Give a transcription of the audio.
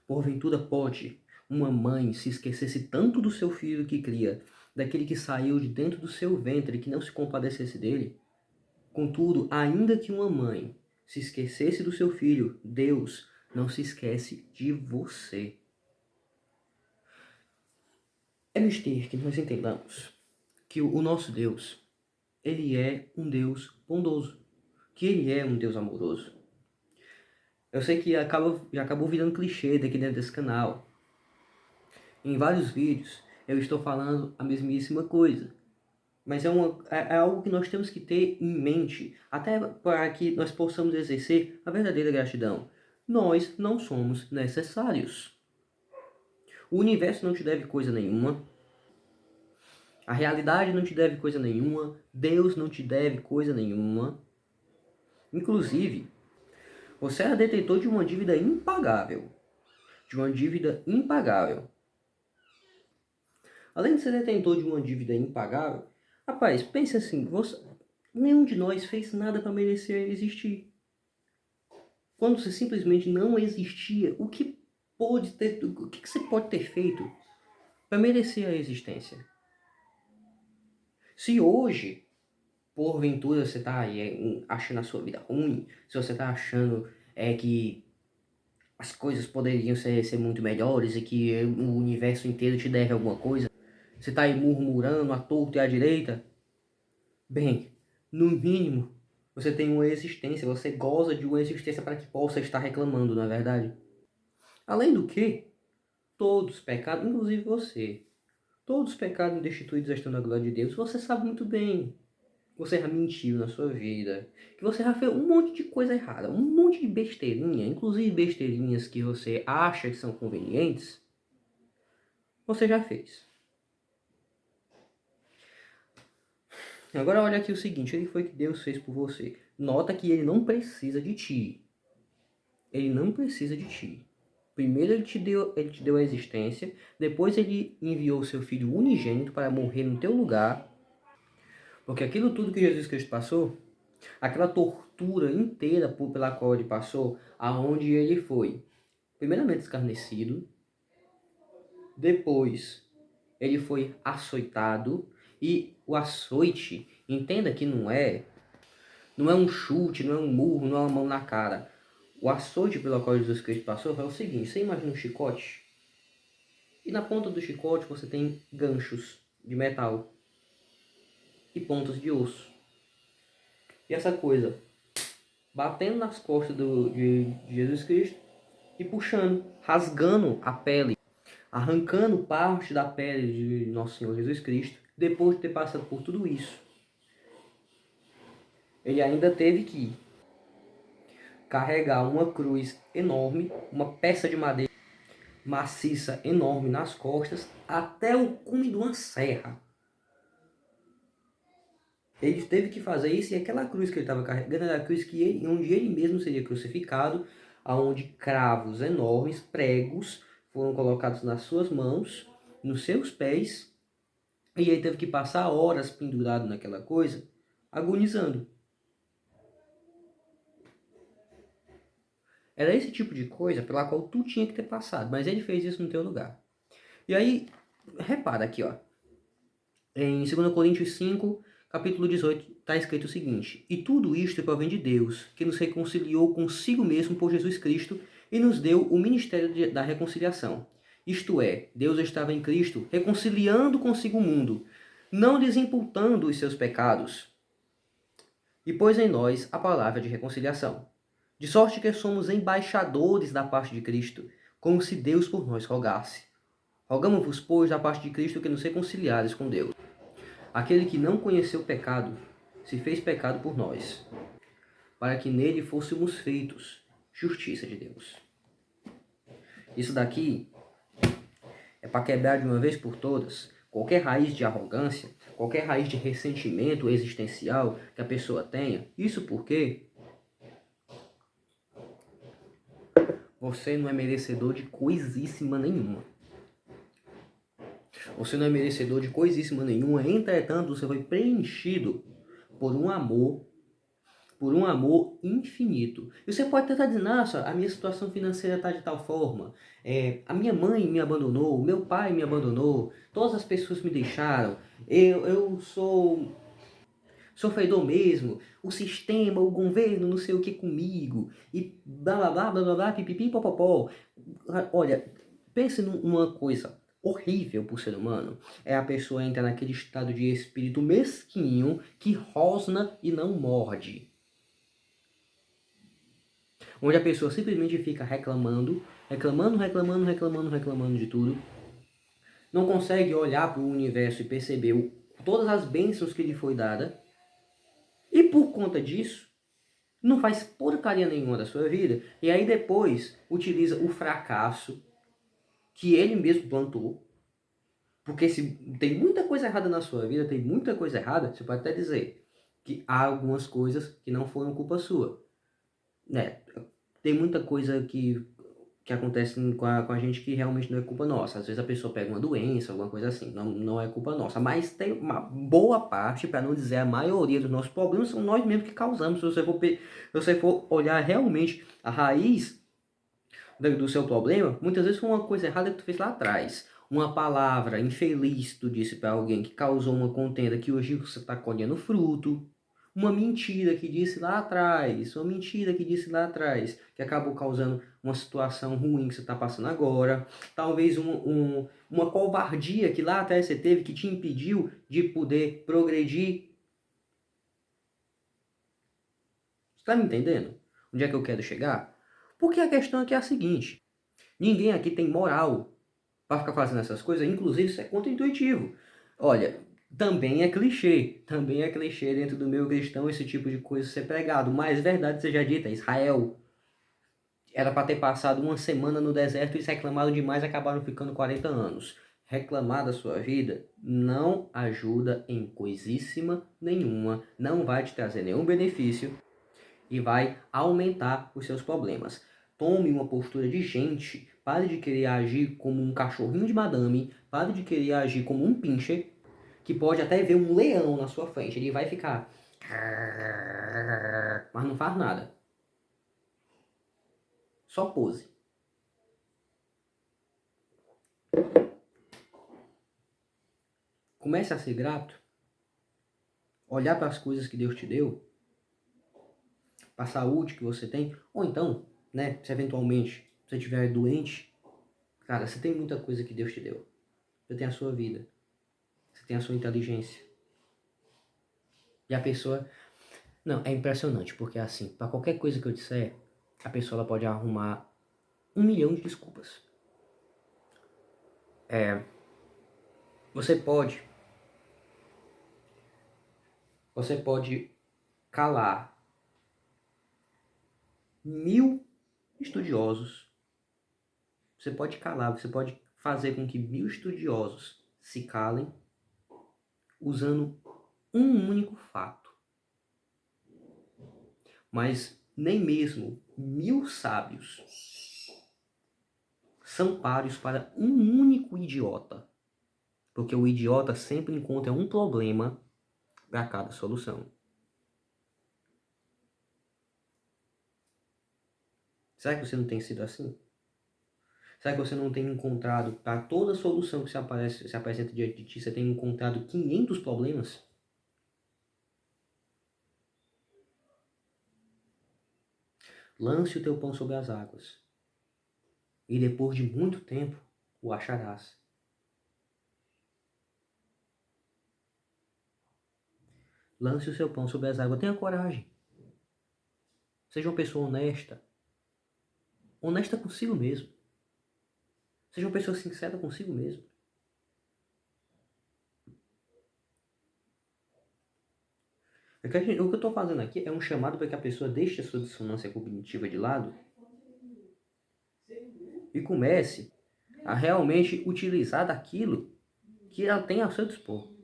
Porventura pode uma mãe se esquecesse tanto do seu filho que cria, daquele que saiu de dentro do seu ventre, que não se compadecesse dele? Contudo, ainda que uma mãe se esquecesse do seu filho, Deus não se esquece de você. É mistério que nós entendamos que o nosso Deus, ele é um Deus bondoso, que ele é um Deus amoroso. Eu sei que já acabou virando clichê daqui dentro desse canal. Em vários vídeos eu estou falando a mesmíssima coisa. Mas é algo que nós temos que ter em mente, até para que nós possamos exercer a verdadeira gratidão. Nós não somos necessários. O universo não te deve coisa nenhuma. A realidade não te deve coisa nenhuma. Deus não te deve coisa nenhuma. Inclusive, você é detentor de uma dívida impagável. De uma dívida impagável. Além de ser detentor de uma dívida impagável, rapaz, pense assim, nenhum de nós fez nada para merecer existir. Quando você simplesmente não existia, o que você pode ter feito para merecer a existência? Se hoje, porventura, você está aí achando a sua vida ruim, se você está achando que as coisas poderiam ser muito melhores e que o universo inteiro te deve alguma coisa, você está aí murmurando à torta e à direita, bem, no mínimo, você tem uma existência, você goza de uma existência para que possa estar reclamando, não é verdade? Além do que, todos pecados, inclusive você, todos pecados destituídos estão na glória de Deus. Você sabe muito bem. Você já mentiu na sua vida. Que você já fez um monte de coisa errada. Um monte de besteirinha. Inclusive besteirinhas que você acha que são convenientes. Você já fez. Agora olha aqui o seguinte. O que foi que Deus fez por você? Nota que Ele não precisa de ti. Ele não precisa de ti. Primeiro ele te deu a existência, depois ele enviou o seu Filho unigênito para morrer no teu lugar, porque aquilo tudo que Jesus Cristo passou, aquela tortura inteira pela qual ele passou, aonde ele foi, primeiramente escarnecido, depois ele foi açoitado, e o açoite, entenda que não é um chute, não é um murro, não é uma mão na cara. O açoite pelo qual Jesus Cristo passou é o seguinte: você imagina um chicote? E na ponta do chicote você tem ganchos de metal e pontas de osso. E essa coisa batendo nas costas de Jesus Cristo e puxando, rasgando a pele, arrancando parte da pele de Nosso Senhor Jesus Cristo. Depois de ter passado por tudo isso, ele ainda teve que carregar uma cruz enorme, uma peça de madeira maciça enorme nas costas, até o cume de uma serra. Ele teve que fazer isso, e aquela cruz que ele estava carregando era a cruz onde ele mesmo seria crucificado, aonde cravos enormes, pregos, foram colocados nas suas mãos, nos seus pés, e ele teve que passar horas pendurado naquela coisa, agonizando. Era esse tipo de coisa pela qual tu tinha que ter passado, mas ele fez isso no teu lugar. E aí, repara aqui, ó. Em 2 Coríntios 5, capítulo 18, está escrito o seguinte: E tudo isto provém de Deus, que nos reconciliou consigo mesmo por Jesus Cristo e nos deu o ministério da reconciliação. Isto é, Deus estava em Cristo reconciliando consigo o mundo, não lhes imputando os seus pecados, e pôs em nós a palavra de reconciliação. De sorte que somos embaixadores da parte de Cristo, como se Deus por nós rogasse. Rogamos-vos, pois, da parte de Cristo, que nos reconciliares com Deus. Aquele que não conheceu pecado, se fez pecado por nós, para que nele fôssemos feitos justiça de Deus. Isso daqui é para quebrar de uma vez por todas qualquer raiz de arrogância, qualquer raiz de ressentimento existencial que a pessoa tenha. Isso porque você não é merecedor de coisíssima nenhuma. Você não é merecedor de coisíssima nenhuma, entretanto, você foi preenchido por um amor por um amor infinito. E você pode tentar dizer, nossa, a minha situação financeira está de tal forma, a minha mãe me abandonou, meu pai me abandonou, todas as pessoas me deixaram, eu sou sofredor mesmo, o sistema, o governo, não sei o que comigo, e blá blá blá blá blá, blá pipipi popopó. Olha, pense numa coisa horrível para o ser humano, é a pessoa entrar naquele estado de espírito mesquinho que rosna e não morde. Onde a pessoa simplesmente fica reclamando, reclamando, reclamando, reclamando, reclamando de tudo, não consegue olhar para o universo e perceber todas as bênçãos que lhe foi dada, e por conta disso, não faz porcaria nenhuma da sua vida, e aí depois utiliza o fracasso que ele mesmo plantou, porque se tem muita coisa errada na sua vida, tem muita coisa errada, você pode até dizer que há algumas coisas que não foram culpa sua, né? Tem muita coisa que acontece com a gente que realmente não é culpa nossa. Às vezes a pessoa pega uma doença, alguma coisa assim, não é culpa nossa. Mas tem uma boa parte, para não dizer a maioria dos nossos problemas, são nós mesmos que causamos. Se você for olhar realmente a raiz do seu problema, muitas vezes foi uma coisa errada que tu fez lá atrás. Uma palavra infeliz que tu disse para alguém que causou uma contenda que hoje você está colhendo fruto. Uma mentira que disse lá atrás, uma mentira que disse lá atrás, que acabou causando uma situação ruim que você está passando agora. Talvez uma covardia que lá atrás você teve que te impediu de poder progredir. Você está me entendendo? Onde é que eu quero chegar? Porque a questão aqui é a seguinte: ninguém aqui tem moral para ficar fazendo essas coisas, inclusive isso é contra-intuitivo. Olha, também é clichê dentro do meio cristão esse tipo de coisa ser pregado, mas verdade seja dita, Israel era para ter passado uma semana no deserto e eles reclamaram demais e acabaram ficando 40 anos. Reclamar da sua vida não ajuda em coisíssima nenhuma, não vai te trazer nenhum benefício e vai aumentar os seus problemas. Tome uma postura de gente, pare de querer agir como um cachorrinho de madame, pare de querer agir como um pincher, que pode até ver um leão na sua frente, ele vai ficar... mas não faz nada. Só pose. Comece a ser grato, olhar para as coisas que Deus te deu, para a saúde que você tem, ou então, né, se eventualmente você estiver doente, cara, você tem muita coisa que Deus te deu. Você tem a sua vida, você tem a sua inteligência. E a pessoa... Não, é impressionante, porque assim, para qualquer coisa que eu disser, a pessoa ela pode arrumar 1 milhão de desculpas. Você pode calar 1000 estudiosos. Você pode fazer com que 1000 estudiosos se calem usando um único fato. Mas nem mesmo 1000 sábios são páreos para um único idiota. Porque o idiota sempre encontra um problema para cada solução. Será que você não tem sido assim? Será que você não tem encontrado, para toda solução que se apresenta diante de ti, você tem encontrado 500 problemas? Lance o teu pão sobre as águas, e depois de muito tempo o acharás. Lance o seu pão sobre as águas. Tenha coragem. Seja uma pessoa honesta. Honesta consigo mesmo. Seja uma pessoa sincera consigo mesmo. O que eu estou fazendo aqui é um chamado para que a pessoa deixe a sua dissonância cognitiva de lado e comece a realmente utilizar daquilo que ela tem ao seu dispor.